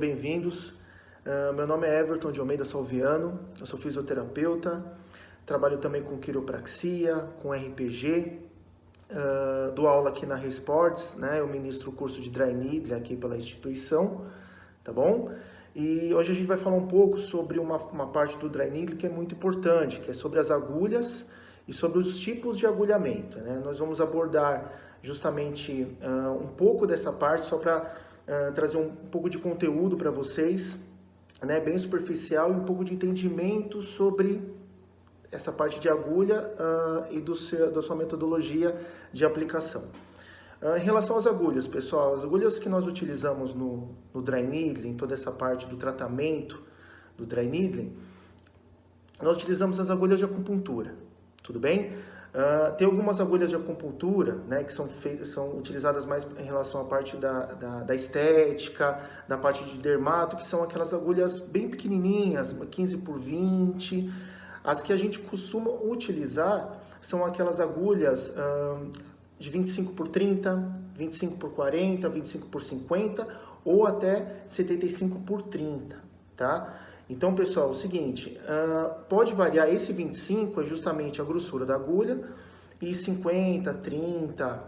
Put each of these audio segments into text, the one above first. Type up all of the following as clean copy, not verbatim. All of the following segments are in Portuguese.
Bem-vindos. Meu nome é Everton de Almeida Salviano, eu sou fisioterapeuta, trabalho também com quiropraxia, com RPG, dou aula aqui na Resports, né? Eu ministro o curso de Dry Needle aqui pela instituição, tá bom? E hoje a gente vai falar um pouco sobre uma parte do Dry Needle que é muito importante, que é sobre as agulhas e sobre os tipos de agulhamento, né? Nós vamos abordar justamente um pouco dessa parte só para trazer um pouco de conteúdo para vocês, né, bem superficial e um pouco de entendimento sobre essa parte de agulha e da sua metodologia de aplicação. Em relação às agulhas, pessoal, as agulhas que nós utilizamos no Dry Needling, toda essa parte do tratamento do Dry Needling, nós utilizamos as agulhas de acupuntura, tudo bem? Tem algumas agulhas de acupuntura, né, que são utilizadas mais em relação à parte da estética, da parte de dermato, que são aquelas agulhas bem pequenininhas, 15 por 20. As que a gente costuma utilizar são aquelas agulhas de 25 por 30, 25 por 40, 25 por 50 ou até 75 por 30, tá? Então, pessoal, é o seguinte, pode variar, esse 25 é justamente a grossura da agulha, e 50, 30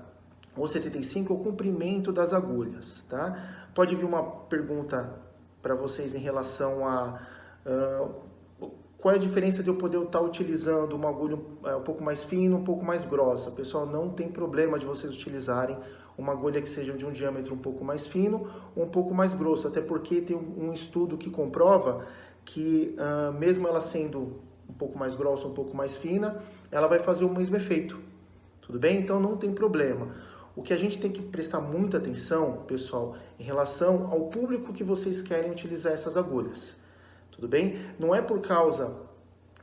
ou 75 é o comprimento das agulhas, tá? Pode vir uma pergunta para vocês em relação a qual é a diferença de eu poder estar utilizando uma agulha um pouco mais fina, um pouco mais grossa. Pessoal, não tem problema de vocês utilizarem uma agulha que seja de um diâmetro um pouco mais fino ou um pouco mais grosso, até porque tem um estudo que comprova que mesmo ela sendo um pouco mais grossa, um pouco mais fina, ela vai fazer o mesmo efeito, tudo bem? Então não tem problema. O que a gente tem que prestar muita atenção, pessoal, em relação ao público que vocês querem utilizar essas agulhas, tudo bem? Não é por causa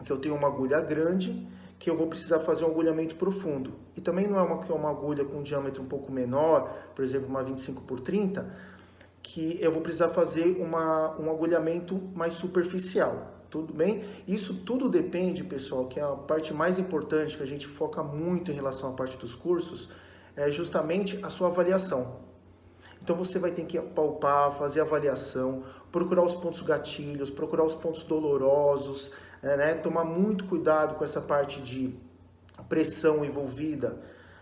que eu tenho uma agulha grande que eu vou precisar fazer um agulhamento profundo. E também não é uma agulha com um diâmetro um pouco menor, por exemplo, uma 25 por 30, que eu vou precisar fazer um agulhamento mais superficial, tudo bem? Isso tudo depende, pessoal, que é a parte mais importante, que a gente foca muito em relação à parte dos cursos, é justamente a sua avaliação. Então você vai ter que palpar, fazer avaliação, procurar os pontos gatilhos, procurar os pontos dolorosos, né? Tomar muito cuidado com essa parte de pressão envolvida,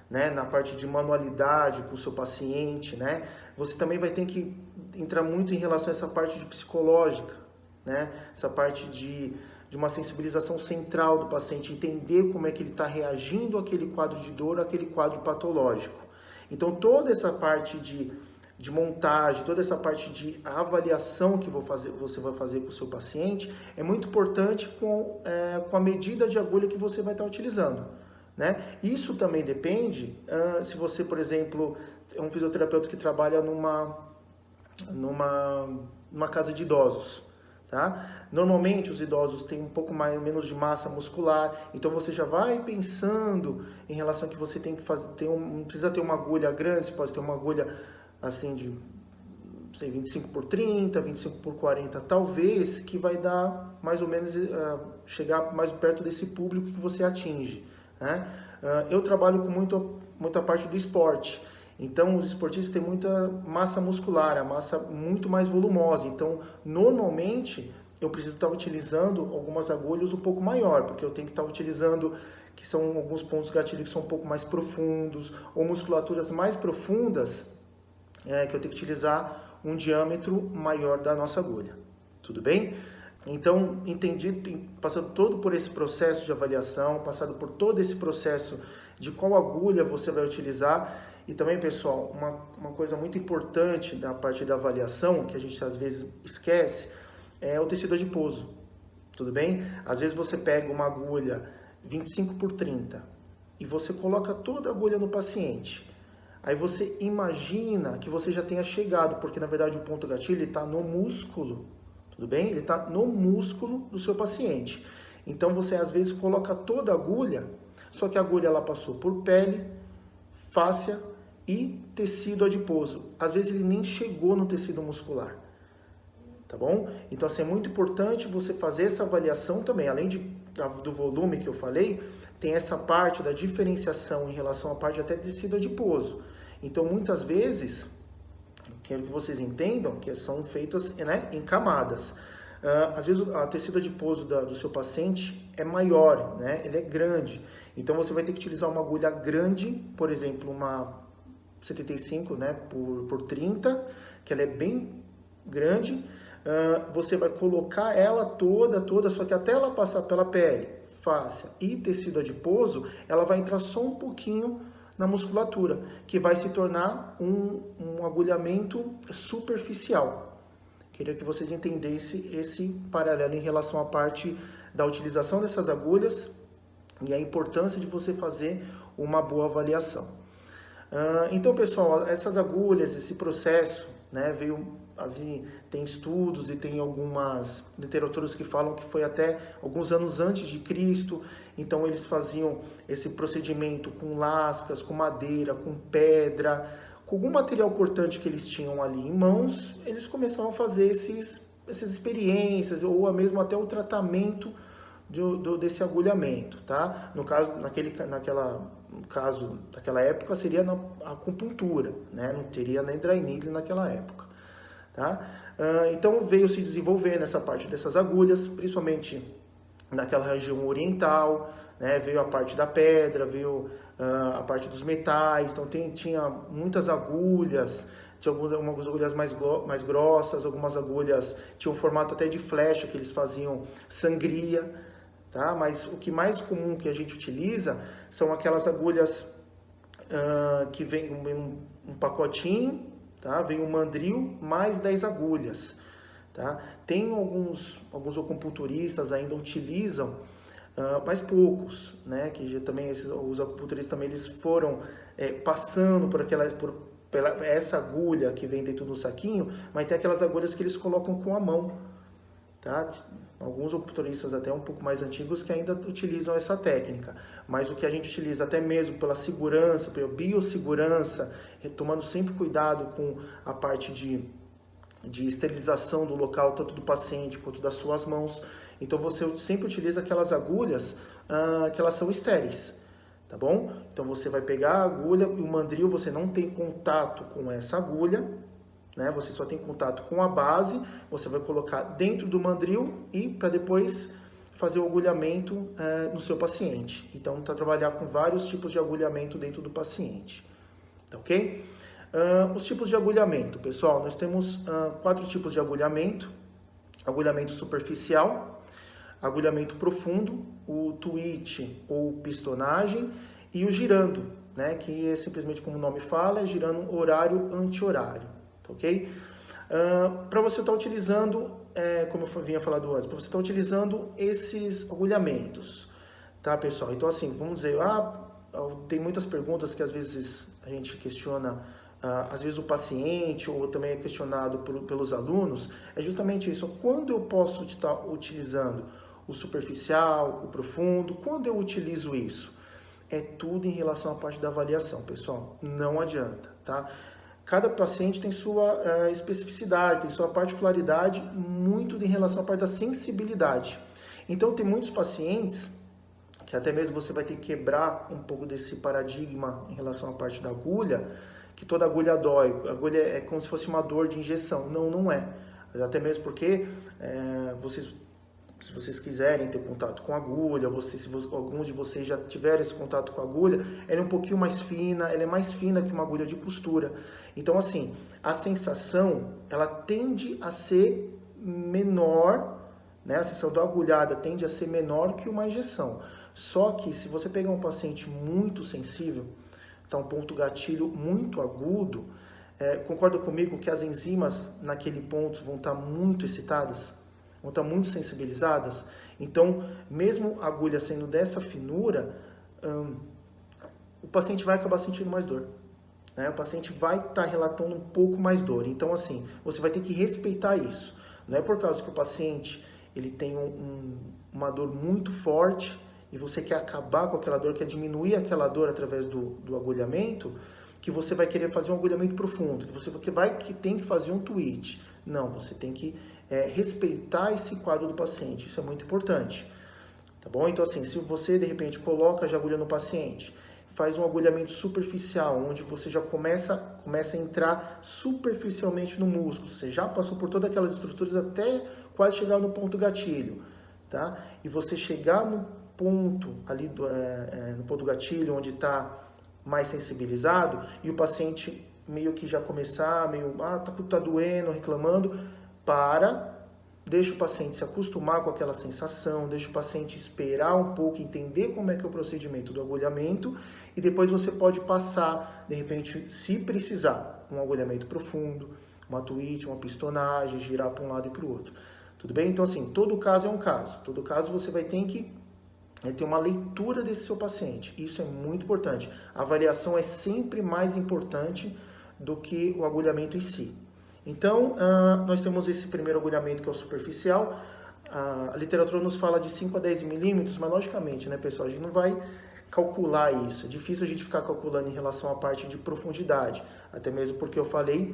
né? Na parte de manualidade com o seu paciente, né? Você também vai ter que entrar muito em relação a essa parte de psicológica, né? Essa parte de uma sensibilização central do paciente, entender como é que ele está reagindo àquele quadro de dor, àquele quadro patológico. Então toda essa parte de montagem, toda essa parte de avaliação que você vai fazer com o seu paciente é muito importante com a medida de agulha que você vai estar utilizando, né? Isso também depende se você, por exemplo, é um fisioterapeuta que trabalha numa casa de idosos, tá? Normalmente os idosos têm um pouco menos de massa muscular, então você já vai pensando em relação a que você tem que fazer, não precisa ter uma agulha grande, você pode ter uma agulha assim de, sei, 25 por 30, 25 por 40, talvez, que vai dar mais ou menos, chegar mais perto desse público que você atinge, né? Eu trabalho com muita parte do esporte, então os esportistas têm muita massa muscular, a massa muito mais volumosa, então normalmente eu preciso estar utilizando algumas agulhas um pouco maior, porque eu tenho que estar utilizando, que são alguns pontos gatilho que são um pouco mais profundos, ou musculaturas mais profundas, que eu tenho que utilizar um diâmetro maior da nossa agulha, tudo bem? Então, passando todo por esse processo de avaliação, passado por todo esse processo de qual agulha você vai utilizar, e também, pessoal, uma coisa muito importante da parte da avaliação, que a gente às vezes esquece, é o tecido adiposo, tudo bem? Às vezes você pega uma agulha 25 por 30 e você coloca toda a agulha no paciente. Aí você imagina que você já tenha chegado, porque na verdade o ponto gatilho está no músculo, tudo bem? Ele está no músculo do seu paciente. Então você às vezes coloca toda a agulha, só que a agulha ela passou por pele, fáscia e tecido adiposo. Às vezes ele nem chegou no tecido muscular, tá bom? Então assim, é muito importante você fazer essa avaliação também, além do volume que eu falei, tem essa parte da diferenciação em relação à parte até tecido adiposo. Então muitas vezes quero que vocês entendam que são feitas, né, em camadas. Às vezes o tecido adiposo do seu paciente é maior, né, ele é grande. Então você vai ter que utilizar uma agulha grande, por exemplo, uma 75, né, por 30, que ela é bem grande. Você vai colocar ela toda, só que até ela passar pela pele, fáscia e tecido adiposo, ela vai entrar só um pouquinho na musculatura, que vai se tornar um agulhamento superficial. Queria que vocês entendessem esse paralelo em relação à parte da utilização dessas agulhas e a importância de você fazer uma boa avaliação. Então, pessoal, essas agulhas, esse processo, né, tem estudos e tem algumas literaturas que falam que foi até alguns anos antes de Cristo. Então eles faziam esse procedimento com lascas, com madeira, com pedra, com algum material cortante que eles tinham ali em mãos. Eles começaram a fazer essas experiências ou mesmo até o tratamento desse agulhamento, tá? No caso, daquela época seria a acupuntura, né? Não teria nem dry needle naquela época, tá? Então veio se desenvolver nessa parte dessas agulhas, principalmente naquela região oriental, né? Veio a parte da pedra, veio a parte dos metais, então tinha muitas agulhas, tinha algumas agulhas mais grossas, algumas agulhas tinham formato até de flecha, que eles faziam sangria, tá? Mas o que mais comum que a gente utiliza são aquelas agulhas que vem um pacotinho, tá? Vem um mandril mais 10 agulhas, tá? Tem alguns acupunturistas ainda utilizam, mas poucos, né? Que já também os acupunturistas também eles foram passando por essa agulha que vem dentro do saquinho, mas tem aquelas agulhas que eles colocam com a mão, tá? Alguns acupunturistas até um pouco mais antigos que ainda utilizam essa técnica, mas o que a gente utiliza até mesmo pela segurança, pela biossegurança, tomando sempre cuidado com a parte de esterilização do local, tanto do paciente quanto das suas mãos. Então você sempre utiliza aquelas agulhas que elas são estéreis, tá bom? Então você vai pegar a agulha e o mandril, você não tem contato com essa agulha, né? Você só tem contato com a base, você vai colocar dentro do mandril e para depois fazer o agulhamento no seu paciente. Então, tá trabalhar com vários tipos de agulhamento dentro do paciente, tá ok? Os tipos de agulhamento, pessoal, nós temos 4 tipos de agulhamento: agulhamento superficial, agulhamento profundo, o twist ou pistonagem e o girando, né? Que é simplesmente como o nome fala, é girando horário anti-horário. Ok? Para você estar utilizando, como eu vinha falando antes, para você estar utilizando esses agulhamentos, tá, pessoal? Então, assim, vamos dizer, tem muitas perguntas que às vezes a gente questiona, às vezes o paciente ou também é questionado pelos alunos, é justamente isso: quando eu posso estar utilizando o superficial, o profundo, quando eu utilizo isso? É tudo em relação à parte da avaliação, pessoal, não adianta, tá? Cada paciente tem sua especificidade, tem sua particularidade, muito em relação à parte da sensibilidade. Então, tem muitos pacientes que até mesmo você vai ter que quebrar um pouco desse paradigma em relação à parte da agulha, que toda agulha dói, a agulha é como se fosse uma dor de injeção. Não, não é. Até mesmo porque se vocês quiserem ter contato com a agulha, alguns de vocês já tiveram esse contato com a agulha, ela é um pouquinho mais fina, ela é mais fina que uma agulha de costura. Então, assim, a sensação, ela tende a ser menor, né? A sensação da agulhada tende a ser menor que uma injeção. Só que se você pegar um paciente muito sensível, tá um ponto gatilho muito agudo, concorda comigo que as enzimas naquele ponto vão estar muito excitadas? Vão estar muito sensibilizadas? Então, mesmo a agulha sendo dessa finura, o paciente vai acabar sentindo mais dor, né? O paciente vai estar relatando um pouco mais dor. Então, assim, você vai ter que respeitar isso. Não é por causa que o paciente ele tem uma dor muito forte e você quer acabar com aquela dor, quer diminuir aquela dor através do agulhamento, que você vai querer fazer um agulhamento profundo, que você tem que fazer um twist. Não, você tem que respeitar esse quadro do paciente, isso é muito importante, tá bom? Então, assim, se você de repente coloca a agulha no paciente, faz um agulhamento superficial, onde você já começa a entrar superficialmente no músculo. Você já passou por todas aquelas estruturas até quase chegar no ponto gatilho, tá? E você chegar no ponto ali no ponto gatilho, onde está mais sensibilizado, e o paciente meio que já começar, tá doendo, reclamando, deixa o paciente se acostumar com aquela sensação, deixa o paciente esperar um pouco, entender como é que é o procedimento do agulhamento, e depois você pode passar, de repente, se precisar, um agulhamento profundo, uma tweet, uma pistonagem, girar para um lado e para o outro. Tudo bem? Então, assim, todo caso é um caso. Todo caso você vai ter que ter uma leitura desse seu paciente. Isso é muito importante. A avaliação é sempre mais importante do que o agulhamento em si. Então, nós temos esse primeiro agulhamento que é o superficial. A literatura nos fala de 5 a 10 milímetros, mas logicamente, né, pessoal, a gente não vai calcular isso. É difícil a gente ficar calculando em relação à parte de profundidade, até mesmo porque eu falei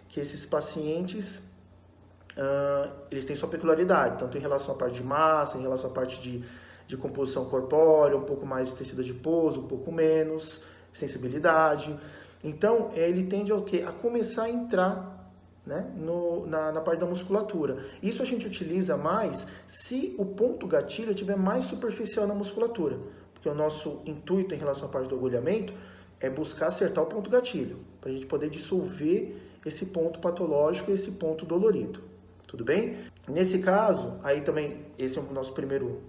que esses pacientes, eles têm sua peculiaridade, tanto em relação à parte de massa, em relação à parte de composição corpórea, um pouco mais de tecido adiposo, um pouco menos, sensibilidade. Então, ele tende ao quê? A começar a entrar, né, na parte da musculatura. Isso a gente utiliza mais se o ponto gatilho estiver mais superficial na musculatura, porque o nosso intuito em relação à parte do agulhamento é buscar acertar o ponto gatilho, para a gente poder dissolver esse ponto patológico e esse ponto dolorido. Tudo bem? Nesse caso, aí também, esse é o nosso primeiro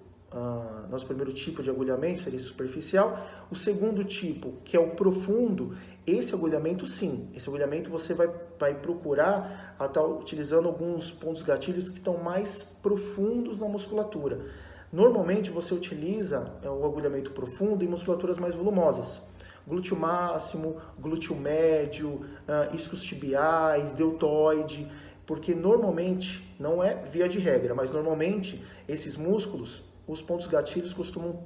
tipo de agulhamento, seria superficial. O segundo tipo, que é o profundo, esse agulhamento sim, esse agulhamento você vai procurar estar utilizando alguns pontos gatilhos que estão mais profundos na musculatura. Normalmente você utiliza o agulhamento profundo em musculaturas mais volumosas. Glúteo máximo, glúteo médio, isquios tibiais, deltoide, porque normalmente, não é via de regra, mas normalmente esses músculos, os pontos gatilhos costumam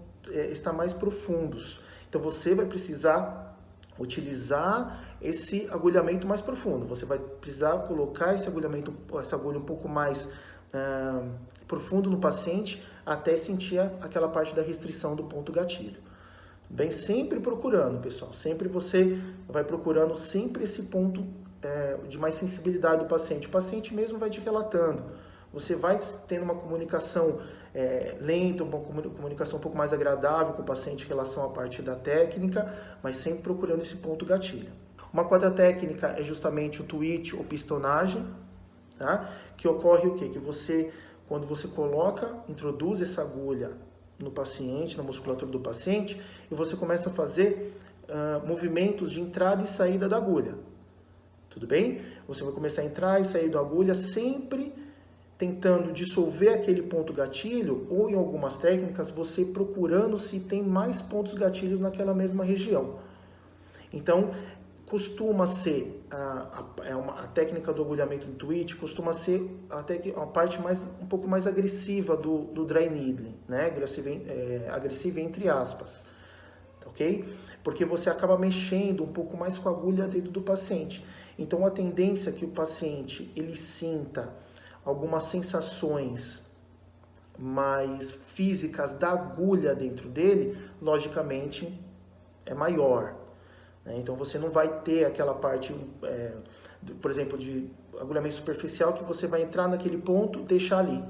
estar mais profundos. Então você vai precisar utilizar esse agulhamento mais profundo. Você vai precisar colocar essa agulha um pouco mais profundo no paciente até sentir aquela parte da restrição do ponto gatilho. Bem, sempre procurando, pessoal. Sempre você vai procurando sempre esse ponto de mais sensibilidade do paciente. O paciente mesmo vai te relatando. Você vai tendo uma comunicação lenta, uma comunicação um pouco mais agradável com o paciente em relação à parte da técnica, mas sempre procurando esse ponto gatilho. Uma quarta técnica é justamente o tweet ou pistonagem, tá? Que ocorre o quê? Que você, quando você introduz essa agulha no paciente, na musculatura do paciente, e você começa a fazer movimentos de entrada e saída da agulha. Tudo bem? Você vai começar a entrar e sair da agulha sempre tentando dissolver aquele ponto gatilho, ou em algumas técnicas você procurando se tem mais pontos gatilhos naquela mesma região. Então, costuma ser, a técnica do agulhamento do tweet costuma ser até uma parte um pouco mais agressiva do dry needling, né? Agressiva entre aspas, ok? Porque você acaba mexendo um pouco mais com a agulha dentro do paciente. Então, a tendência é que o paciente ele sinta algumas sensações mais físicas da agulha dentro dele, logicamente, é maior. Né? Então, você não vai ter aquela parte, por exemplo, de agulhamento superficial que você vai entrar naquele ponto e deixar ali.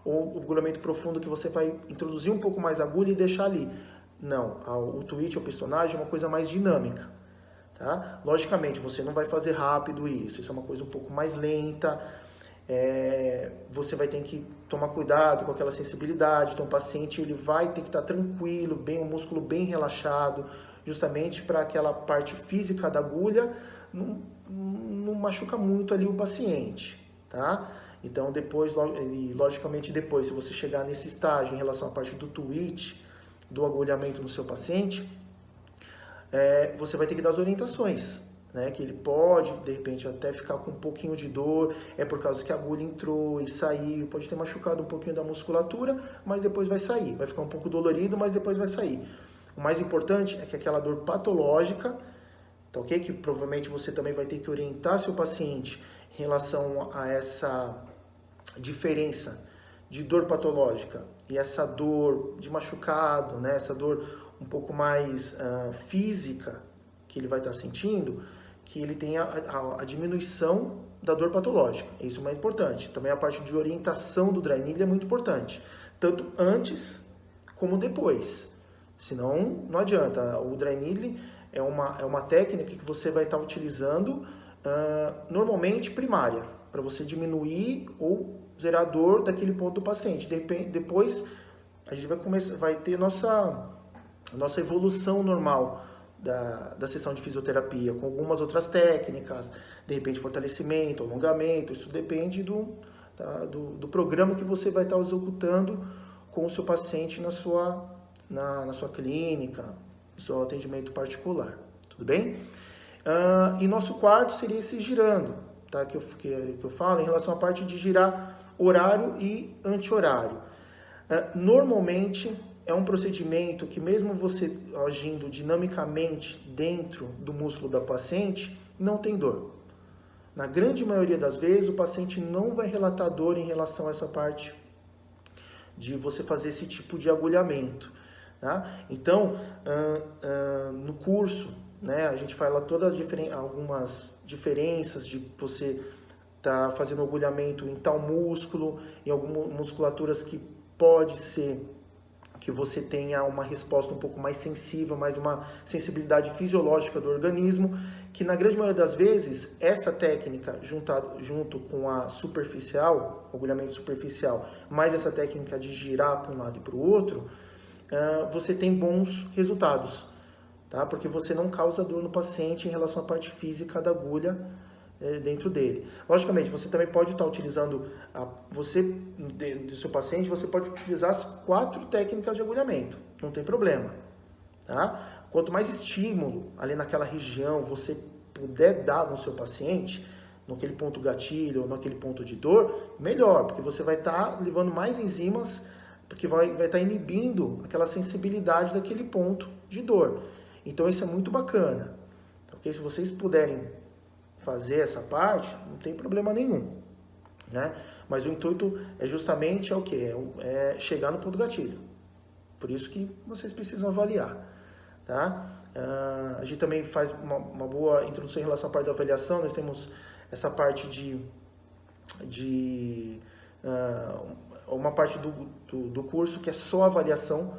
Ou o agulhamento profundo que você vai introduzir um pouco mais a agulha e deixar ali. Não, o tweet ou pistonagem é uma coisa mais dinâmica. Tá? Logicamente, você não vai fazer rápido isso é uma coisa um pouco mais lenta, você vai ter que tomar cuidado com aquela sensibilidade, então o paciente ele vai ter que estar tranquilo, o músculo bem relaxado, justamente para aquela parte física da agulha não machuca muito ali o paciente, tá? Então logicamente depois, se você chegar nesse estágio em relação à parte do tweet, do agulhamento no seu paciente, você vai ter que dar as orientações, né? Que ele pode, de repente, até ficar com um pouquinho de dor, por causa que a agulha entrou e saiu, pode ter machucado um pouquinho da musculatura, mas depois vai sair, vai ficar um pouco dolorido, mas depois vai sair. O mais importante é que aquela dor patológica, tá ok? Que provavelmente você também vai ter que orientar seu paciente em relação a essa diferença de dor patológica e essa dor de machucado, né? Essa dor um pouco mais física que ele vai estar sentindo, que ele tenha a diminuição da dor patológica. Isso é mais importante. Também a parte de orientação do dry needle é muito importante, tanto antes como depois. Senão, não adianta. O dry needle é uma técnica que você vai estar utilizando normalmente primária, para você diminuir ou zerar a dor daquele ponto do paciente. Depois, a gente vai ter nossa evolução normal da sessão de fisioterapia, com algumas outras técnicas, de repente fortalecimento, alongamento, isso depende do programa que você vai estar executando com o seu paciente na sua clínica, no seu atendimento particular, tudo bem? E nosso quarto seria esse girando, tá? que eu falo em relação à parte de girar horário e anti-horário. Normalmente, é um procedimento que mesmo você agindo dinamicamente dentro do músculo da paciente, não tem dor. Na grande maioria das vezes, o paciente não vai relatar dor em relação a essa parte de você fazer esse tipo de agulhamento. Tá? Então, no curso, né, a gente fala algumas diferenças de você estar fazendo agulhamento em tal músculo, em algumas musculaturas que pode ser que você tenha uma resposta um pouco mais sensível, mais uma sensibilidade fisiológica do organismo, que na grande maioria das vezes, essa técnica junto com a superficial, agulhamento superficial, mais essa técnica de girar para um lado e para o outro, você tem bons resultados, tá? Porque você não causa dor no paciente em relação à parte física da agulha dentro dele. Logicamente, você também pode estar utilizando, do seu paciente, você pode utilizar as 4 técnicas de agulhamento, não tem problema. Tá? Quanto mais estímulo ali naquela região você puder dar no seu paciente, naquele ponto gatilho ou naquele ponto de dor, melhor, porque você vai estar levando mais enzimas, porque vai estar inibindo aquela sensibilidade daquele ponto de dor. Então isso é muito bacana. Okay? Se vocês puderem fazer essa parte, não tem problema nenhum, né? Mas o intuito é justamente o quê? É chegar no ponto gatilho. Por isso que vocês precisam avaliar, tá? A gente também faz uma boa introdução em relação à parte da avaliação. Nós temos essa parte uma parte do curso que é só avaliação,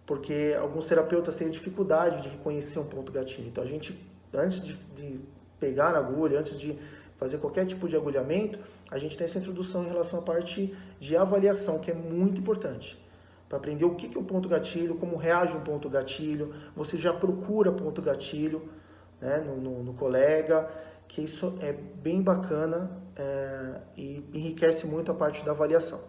porque alguns terapeutas têm dificuldade de reconhecer um ponto gatilho. Então a gente, antes de pegar na agulha, antes de fazer qualquer tipo de agulhamento, a gente tem essa introdução em relação à parte de avaliação, que é muito importante, para aprender o que é um ponto gatilho, como reage um ponto gatilho, você já procura ponto gatilho, né, no colega, que isso é bem bacana e enriquece muito a parte da avaliação.